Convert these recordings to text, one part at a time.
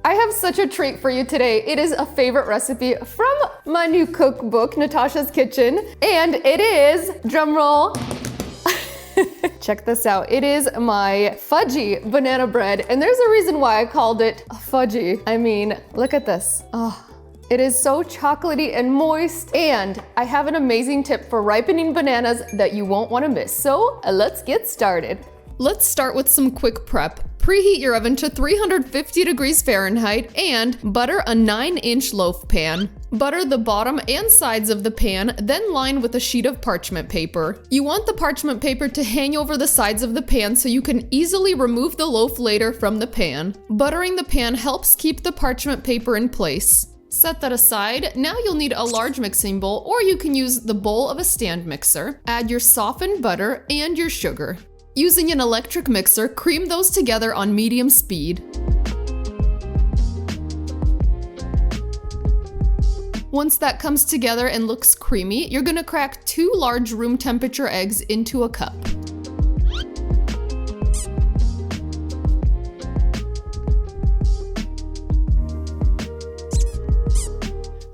I have such a treat for you today. It is a favorite recipe from my new cookbook, Natashas Kitchen, and it is, drumroll, check this out. It is my fudgy banana bread, and there's a reason why I called it fudgy. I mean, look at this. Oh, it is so chocolatey and moist, and I have an amazing tip for ripening bananas that you won't want to miss. So let's get started. Let's start with some quick prep. Preheat your oven to 350 degrees Fahrenheit and butter a 9-inch loaf pan. Butter the bottom and sides of the pan, then line with a sheet of parchment paper. You want the parchment paper to hang over the sides of the pan so you can easily remove the loaf later from the pan. Buttering the pan helps keep the parchment paper in place. Set that aside. Now you'll need a large mixing bowl, or you can use the bowl of a stand mixer. Add your softened butter and your sugar. Using an electric mixer, cream those together on medium speed. Once that comes together and looks creamy, you're gonna crack 2 large room temperature eggs into a cup.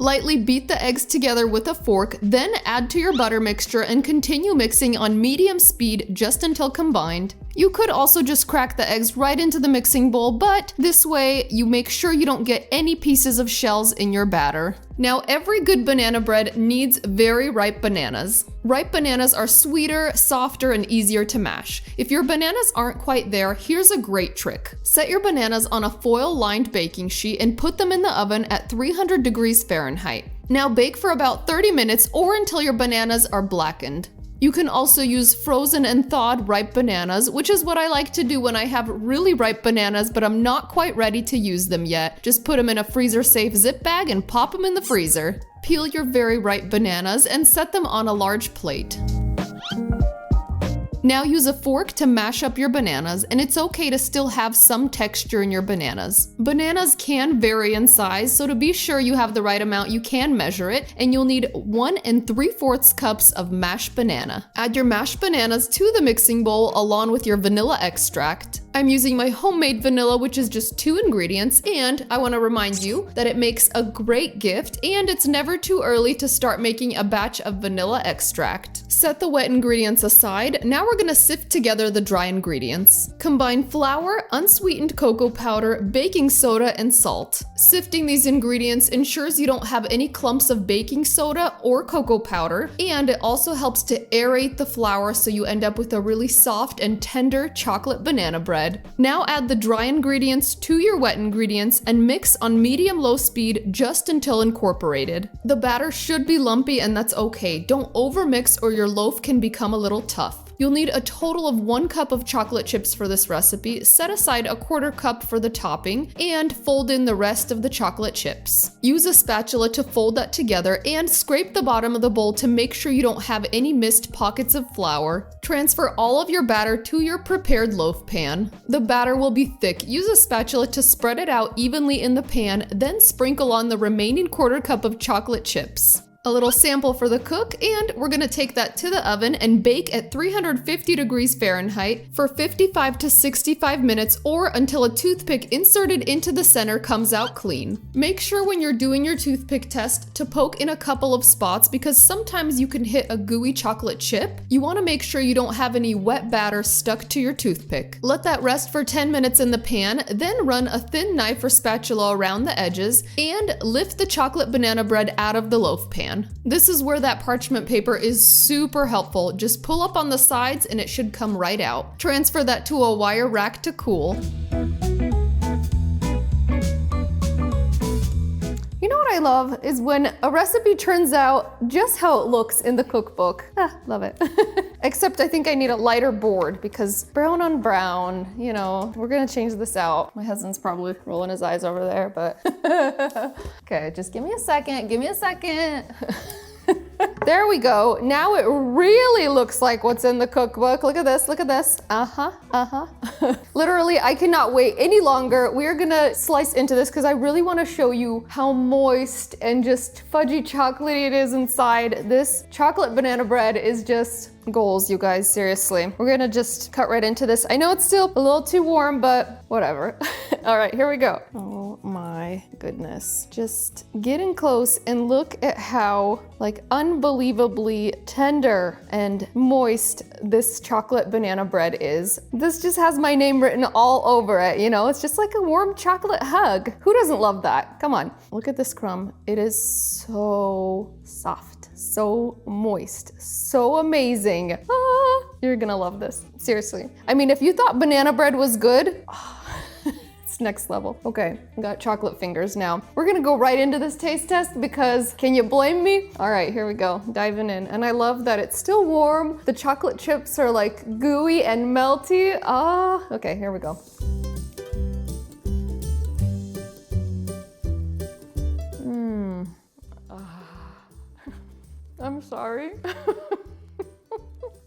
Lightly beat the eggs together with a fork, then add to your butter mixture and continue mixing on medium speed just until combined. You could also just crack the eggs right into the mixing bowl, but this way you make sure you don't get any pieces of shells in your batter. Now, every good banana bread needs very ripe bananas. Ripe bananas are sweeter, softer, and easier to mash. If your bananas aren't quite there, here's a great trick. Set your bananas on a foil-lined baking sheet and put them in the oven at 300 degrees Fahrenheit. Now bake for about 30 minutes or until your bananas are blackened. You can also use frozen and thawed ripe bananas, which is what I like to do when I have really ripe bananas, but I'm not quite ready to use them yet. Just put them in a freezer-safe zip bag and pop them in the freezer. Peel your very ripe bananas and set them on a large plate. Now use a fork to mash up your bananas, and it's okay to still have some texture in your bananas. Bananas can vary in size, so to be sure you have the right amount, you can measure it, and you'll need 1 3/4 cups of mashed banana. Add your mashed bananas to the mixing bowl along with your vanilla extract. I'm using my homemade vanilla, which is just 2 ingredients, and I want to remind you that it makes a great gift, and it's never too early to start making a batch of vanilla extract. Set the wet ingredients aside. Now we're going to sift together the dry ingredients. Combine flour, unsweetened cocoa powder, baking soda, and salt. Sifting these ingredients ensures you don't have any clumps of baking soda or cocoa powder, and it also helps to aerate the flour so you end up with a really soft and tender chocolate banana bread. Now add the dry ingredients to your wet ingredients and mix on medium-low speed just until incorporated. The batter should be lumpy, and that's okay. Don't overmix or your loaf can become a little tough. You'll need a total of 1 cup of chocolate chips for this recipe. Set aside a 1/4 cup for the topping and fold in the rest of the chocolate chips. Use a spatula to fold that together and scrape the bottom of the bowl to make sure you don't have any missed pockets of flour. Transfer all of your batter to your prepared loaf pan. The batter will be thick. Use a spatula to spread it out evenly in the pan, then sprinkle on the remaining 1/4 cup of chocolate chips. A little sample for the cook, and we're gonna take that to the oven and bake at 350 degrees Fahrenheit for 55 to 65 minutes, or until a toothpick inserted into the center comes out clean. Make sure when you're doing your toothpick test to poke in a couple of spots, because sometimes you can hit a gooey chocolate chip. You wanna make sure you don't have any wet batter stuck to your toothpick. Let that rest for 10 minutes in the pan, then run a thin knife or spatula around the edges and lift the chocolate banana bread out of the loaf pan. This is where that parchment paper is super helpful. Just pull up on the sides and it should come right out. Transfer that to a wire rack to cool. You know what I love is when a recipe turns out just how it looks in the cookbook. Love it. Except I think I need a lighter board because brown on brown, you know, we're gonna change this out. My husband's probably rolling his eyes over there, but okay, just give me a second, give me a second. There we go. Now it really looks like what's in the cookbook. Look at this, look at this. Literally, I cannot wait any longer. We are gonna slice into this because I really wanna show you how moist and just fudgy chocolatey it is inside. This chocolate banana bread is just goals, you guys, seriously. We're gonna just cut right into this. I know it's still a little too warm, but whatever. All right, here we go. Oh my goodness. Just get in close and look at how like unbelievably tender and moist this chocolate banana bread is. This just has my name written all over it, you know? It's just like a warm chocolate hug. Who doesn't love that? Come on, look at this crumb. It is so soft, so moist, so amazing. Ah, you're gonna love this, seriously. I mean, if you thought banana bread was good, it's next level. Okay, I got chocolate fingers now. We're gonna go right into this taste test because can you blame me? All right, here we go, diving in. And I love that it's still warm. The chocolate chips are like gooey and melty. Ah, okay, here we go. I'm sorry.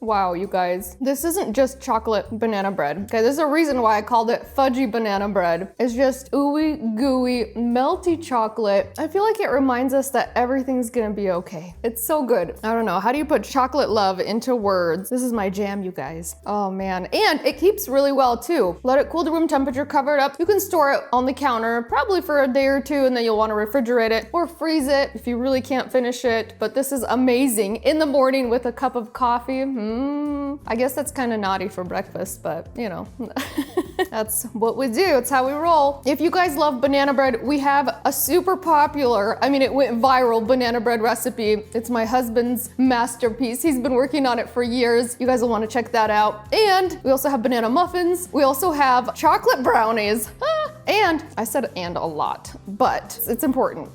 Wow, you guys, this isn't just chocolate banana bread. Okay, there's a reason why I called it fudgy banana bread. It's just ooey gooey, melty chocolate. I feel like it reminds us that everything's gonna be okay. It's so good. I don't know, how do you put chocolate love into words? This is my jam, you guys. Oh man, and it keeps really well too. Let it cool to room temperature, cover it up. You can store it on the counter, probably for a day or two, and then you'll wanna refrigerate it or freeze it if you really can't finish it. But this is amazing in the morning with a cup of coffee. I guess that's kind of naughty for breakfast, but you know, that's what we do. It's how we roll. If you guys love banana bread, we have a super popular, I mean, it went viral banana bread recipe. It's my husband's masterpiece. He's been working on it for years. You guys will want to check that out. And we also have banana muffins. We also have chocolate brownies. And I said and a lot, but it's important.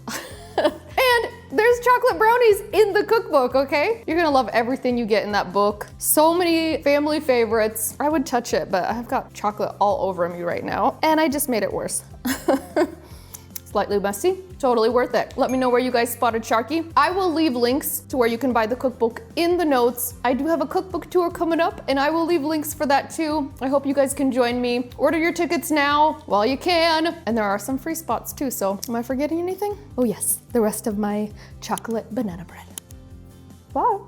And there's chocolate brownies in the cookbook, okay? You're gonna love everything you get in that book. So many family favorites. I would touch it, but I've got chocolate all over me right now, and I just made it worse. Slightly messy, totally worth it. Let me know where you guys spotted Sharky. I will leave links to where you can buy the cookbook in the notes. I do have a cookbook tour coming up, and I will leave links for that too. I hope you guys can join me. Order your tickets now while you can. And there are some free spots too, so am I forgetting anything? Oh yes, the rest of my chocolate banana bread. Bye.